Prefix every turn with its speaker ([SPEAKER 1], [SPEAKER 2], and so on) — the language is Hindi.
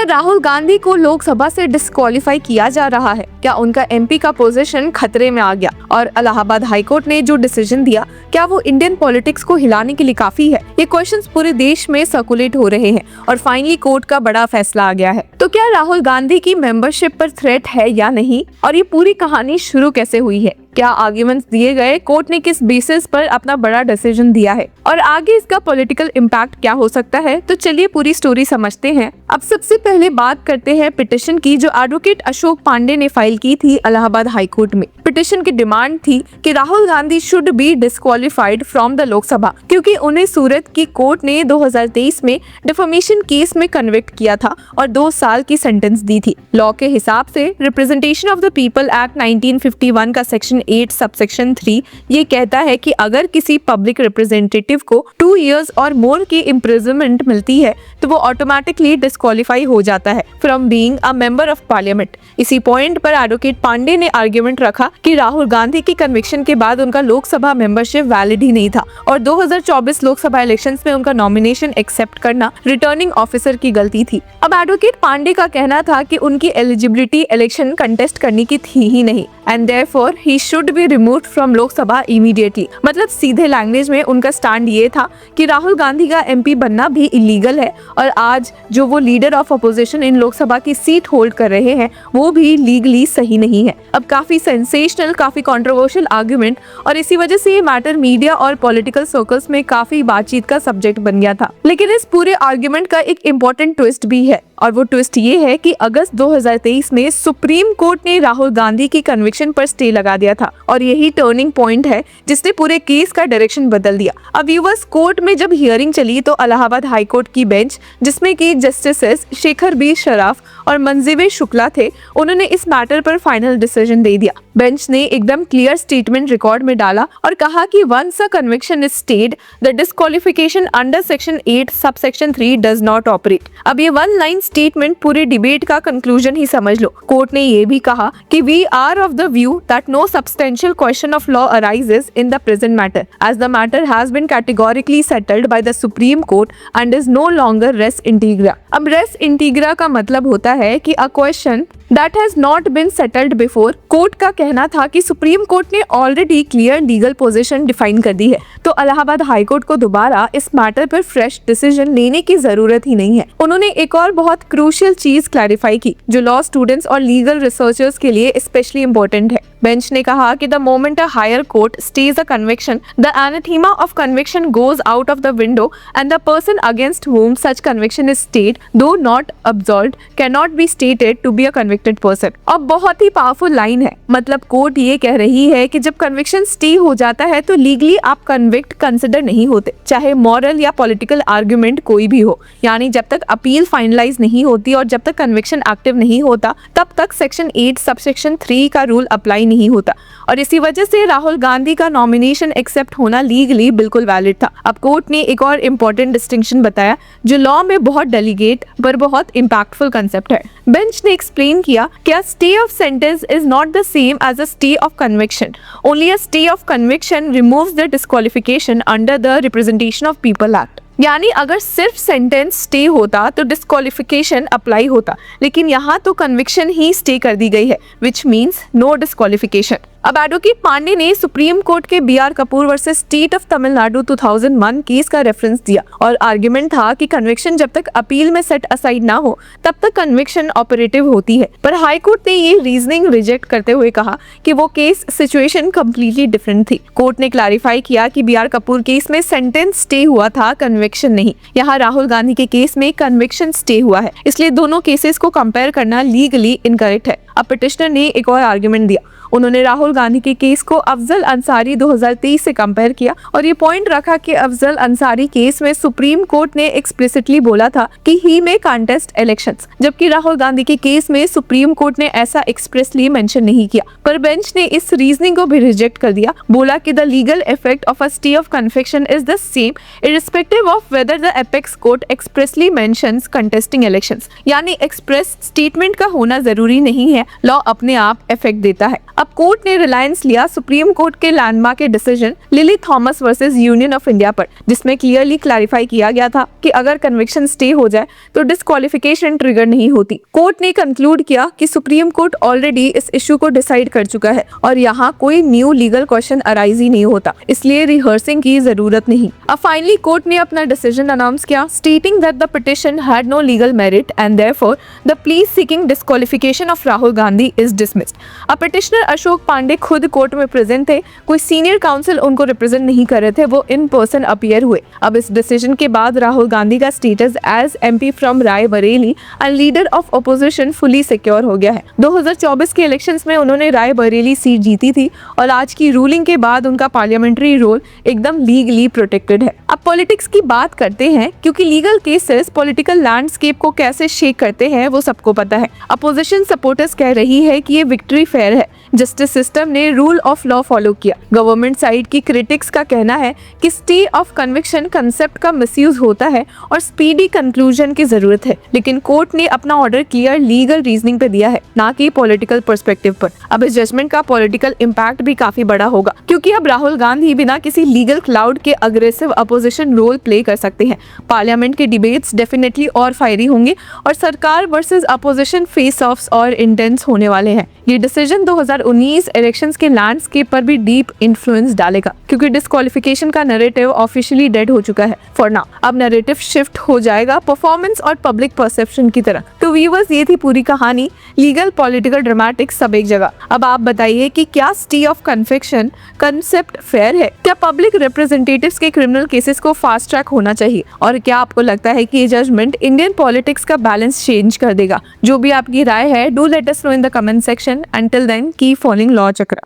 [SPEAKER 1] राहुल गांधी को लोकसभा से डिस्क्वालीफाई किया जा रहा है? क्या उनका एमपी का पोजीशन खतरे में आ गया? और इलाहाबाद हाईकोर्ट ने जो डिसीजन दिया, क्या वो इंडियन पॉलिटिक्स को हिलाने के लिए काफी है? ये क्वेश्चंस पूरे देश में सर्कुलेट हो रहे हैं और फाइनली कोर्ट का बड़ा फैसला आ गया है। तो क्या राहुल गांधी की मेंबरशिप पर थ्रेट है या नहीं, और ये पूरी कहानी शुरू कैसे हुई है? क्या आर्ग्यूमेंट्स दिए गए, कोर्ट ने किस बेसिस पर अपना बड़ा डिसीजन दिया है, और आगे इसका पॉलिटिकल इम्पैक्ट क्या हो सकता है? तो चलिए पूरी स्टोरी समझते हैं। अब सबसे पहले बात करते हैं पिटिशन की, जो एडवोकेट अशोक पांडे ने फाइल की थी इलाहाबाद हाईकोर्ट में। पिटिशन की डिमांड थी कि Rahul Gandhi should be disqualified from the Lok Sabha, क्योंकि उन्हें सूरत की कोर्ट ने 2023 में डिफेमेशन केस में कन्विक्ट किया था और 2 साल की सेंटेंस दी थी। लॉ के हिसाब से representation of the people act 1951 का सेक्शन 8 सबसेक्शन 3 ये कहता है कि अगर किसी पब्लिक रिप्रेजेंटेटिव को 2 इयर्स और मोर की इम्प्रिजनमेंट मिलती है तो वो ऑटोमेटिकली डिस्क्वालीफाई हो जाता है from being a member of parliament. इसी पॉइंट पर एडवोकेट पांडे ने आर्ग्यूमेंट रखा कि राहुल गांधी की कन्विक्शन के बाद उनका लोकसभा मेंबरशिप वैलिड ही नहीं था और 2024 लोकसभा इलेक्शंस में उनका नॉमिनेशन एक्सेप्ट करना रिटर्निंग ऑफिसर की गलती थी। अब एडवोकेट पांडे का कहना था कि उनकी एलिजिबिलिटी इलेक्शन कंटेस्ट करने की थी ही नहीं and therefore he should be removed from Lok Sabha immediately. मतलब सीधे लैंग्वेज में उनका स्टैंड ये था कि राहुल गांधी का एमपी बनना भी इलीगल है और आज जो वो leader of opposition in Lok Sabha की सीट होल्ड कर रहे हैं वो भी लीगली सही नहीं है। अब काफी सेंसेशनल, काफी कंट्रोवर्शियल आर्गुमेंट, और इसी वजह से ये मैटर मीडिया और पॉलिटिकल सर्कल्स में काफी बातचीत का सब्जेक्ट बन गया था। लेकिन इस पूरे आर्गुमेंट का एक इम्पोर्टेंट ट्विस्ट भी है, और वो ट्विस्ट ये है कि अगस्त 2023 में सुप्रीम कोर्ट ने राहुल गांधी की कन्विक्शन पर स्टे लगा दिया था और यही टर्निंग पॉइंट है जिसने पूरे केस का डायरेक्शन बदल दिया। अब यूएस कोर्ट में जब हियरिंग चली तो इलाहाबाद हाई कोर्ट की बेंच, जिसमें कि जस्टिसेस शेखर बी शराफ और मंजीवे शुक्ला थे, उन्होंने इस मैटर पर फाइनल डिसीजन दे दिया। बेंच ने एकदम क्लियर स्टेटमेंट रिकॉर्ड में डाला और कहा कि once a conviction is stayed, the disqualification under section 8 subsection 3 does not operate. अब ये 1 लाइन स्टेटमेंट पूरे डिबेट का कंक्लूजन ही समझ लो। कोर्ट ने ये भी कहा कि we are of the view that no substantial question of law arises in the present matter as the matter has been categorically settled by the Supreme Court and is no longer res इंटीग्रा। अब रेस इंटीग्रा का मतलब होता है कि a question that has not been settled before। Court का कहना था कि सुप्रीम कोर्ट ने already clear legal position define कर दी है, तो इलाहाबाद हाई कोर्ट को दोबारा इस मैटर पर फ्रेश डिसीजन लेने की जरूरत ही नहीं है। उन्होंने एक और बहुत क्रूशियल चीज क्लैरिफाई की जो लॉ स्टूडेंट्स और लीगल रिसर्चर्स के लिए स्पेशली इंपॉर्टेंट है। बेंच ने कहा कि the moment a higher court stay a conviction, the anathema of conviction goes out of the window and the person against whom such conviction is stayed, though not absolved, cannot be stated to be a convicted person। अब बहुत ही पावरफुल लाइन है, मतलब कोर्ट ये कह रही है कि जब कन्विक्शन स्टे हो जाता है तो लीगली आप कन्विक्ट कंसिडर नहीं होते, चाहे मॉरल या पॉलिटिकल आर्गुमेंट कोई भी हो। यानी जब तक अपील फाइनलाइज नहीं होती और जब तक कन्विक्शन एक्टिव नहीं होता तब तक सेक्शन 8 सबसेक्शन 3 का रूल अप्लाई नहीं होता, और इसी वजह से राहुल गांधी का नॉमिनेशन एक्सेप्ट होना लीगली बिल्कुल वैलिड था। अब कोर्ट ने एक और इम्पोर्टेंट डिस्टिंक्शन बताया जो लॉ में बहुत डेलीगेट पर बहुत इम्पैक्टफुल कंसेप्ट है। बेंच ने एक्सप्लेन किया क्या stay of sentence is not the same as a stay of conviction, only a stay of conviction removes the disqualification under the representation of people act. यानी अगर सिर्फ सेंटेंस स्टे होता तो डिस्क्वालिफिकेशन अप्लाई होता, लेकिन यहाँ तो कन्विक्शन ही स्टे कर दी गई है, विच मीन्स नो डिस्क्वालिफिकेशन। अब एडवोकेट पांडे ने सुप्रीम कोर्ट के B R Kapoor versus state of Tamil Nadu 2001 case का रेफरेंस दिया और आर्ग्यूमेंट था कि कन्विक्शन जब तक अपील में सेट असाइड ना हो तब तक कन्विक्शन ऑपरेटिव होती है, पर हाई कोर्ट ने ये रीजनिंग रिजेक्ट करते हुए कहा कि वो केस सिचुएशन कंप्लीटली डिफरेंट थी। कोर्ट ने क्लैरिफाई किया कि बी आर कपूर केस में सेंटेंस स्टे हुआ था, कन्विक्शन नहीं। यहाँ राहुल गांधी के केस में कन्विक्शन स्टे हुआ है, इसलिए दोनों केसेस को कंपेयर करना लीगली इनकरेक्ट है। अब पिटिशनर ने एक और आर्ग्यूमेंट दिया, उन्होंने राहुल गांधी के केस को अफजल अंसारी 2023 से कंपेयर किया और ये पॉइंट रखा कि अफजल अंसारी केस में सुप्रीम कोर्ट ने एक्सप्लिसिटली बोला था कि ही में कंटेस्ट इलेक्शंस, जबकि राहुल गांधी के केस में सुप्रीम कोर्ट ने ऐसा एक्सप्रेसली मेंशन नहीं किया। पर बेंच ने इस रीजनिंग को भी रिजेक्ट कर दिया, बोला कि the legal effect of a stay of conviction is the same irrespective of whether the apex court expressly mentions contesting elections. यानी एक्सप्रेस स्टेटमेंट का होना जरूरी नहीं है, लॉ अपने आप इफेक्ट देता है। अब अब कोर्ट ने रिलायंस लिया सुप्रीम कोर्ट के लैंडमार्क के decision lily Thomas versus union of India पर, जिसमें क्लियरली क्लैरिफाई किया गया था कि अगर कन्विक्शन स्टे हो जाए तो डिस्क्वालिफिकेशन ट्रिगर नहीं होती। कोर्ट ने कंक्लूड किया कि सुप्रीम कोर्ट ऑलरेडी इस इशू को डिसाइड कर चुका है और यहाँ कोई न्यू लीगल क्वेश्चन अराइज ही नहीं होता, इसलिए रिहर्सिंग की जरूरत नहीं। अब फाइनली कोर्ट ने अपना डिसीजन अनाउंस किया, stating that the petition had no legal merit and therefore the plea seeking disqualification of Rahul Gandhi is dismissed. अब पिटिशनर अशोक पांडे खुद कोर्ट में प्रेजेंट थे, कोई सीनियर काउंसिल उनको रिप्रेजेंट नहीं कर रहे थे, वो इन पर्सन अपीयर हुए। अब इस डिसीजन के बाद राहुल गांधी का status as MP from Raebareli and leader of opposition fully secure हो गया है। 2024 के इलेक्शंस में उन्होंने रायबरेली सीट जीती थी और आज की रूलिंग के बाद उनका पार्लियामेंट्री रोल एकदम लीगली प्रोटेक्टेड है। अब पॉलिटिक्स की बात करते हैं, क्योंकि लीगल केसेस पॉलिटिकल लैंडस्केप को कैसे शेक करते हैं वो सबको पता है। अपोजिशन सपोर्टर्स कह रही है कि ये विक्ट्री फेयर है, जस्टिस सिस्टम ने रूल ऑफ लॉ फॉलो किया। गवर्नमेंट साइड की क्रिटिक्स का कहना है कि स्टे ऑफ कन्विक्शन कंसेप्ट का मिसयूज होता है और स्पीडी कंक्लूजन की जरूरत है, लेकिन कोर्ट ने अपना ऑर्डर क्लियर लीगल रीजनिंग पे दिया है, ना कि पॉलिटिकल पर्सपेक्टिव पर। अब इस जजमेंट का पॉलिटिकल इम्पैक्ट भी काफी बड़ा होगा, क्योंकि अब राहुल गांधी बिना किसी लीगल क्लाउड के अग्रेसिव अपोजिशन रोल प्ले कर सकते हैं। पार्लियामेंट के डिबेट्स डेफिनेटली और फायरी होंगे और सरकार वर्सेस अपोजिशन फेस ऑफ्स और इंटेंस होने वाले हैं। ये डिसीजन 2019 इलेक्शंस के लैंडस्केप पर भी डीप इन्फ्लुएंस डालेगा, क्योंकि डिस्क्वालिफिकेशन का नैरेटिव ऑफिशियली डेड हो चुका है फॉर नाउ। अब नैरेटिव शिफ्ट हो जाएगा परफॉर्मेंस और पब्लिक परसेप्शन की तरह। तो व्यूअर्स, ये थी पूरी कहानी, लीगल पॉलिटिकल ड्रामेटिक सब एक जगह। अब आप बताइए कि क्या stay of conviction concept fair है? क्या पब्लिक रिप्रेजेंटेटिव्स के क्रिमिनल केसेस को फास्ट ट्रैक होना चाहिए? और क्या आपको लगता है कि ये जजमेंट इंडियन पॉलिटिक्स का बैलेंस चेंज कर देगा? जो भी आपकी राय है, do let us know in the comment section. Until then, keep following Law Chakra.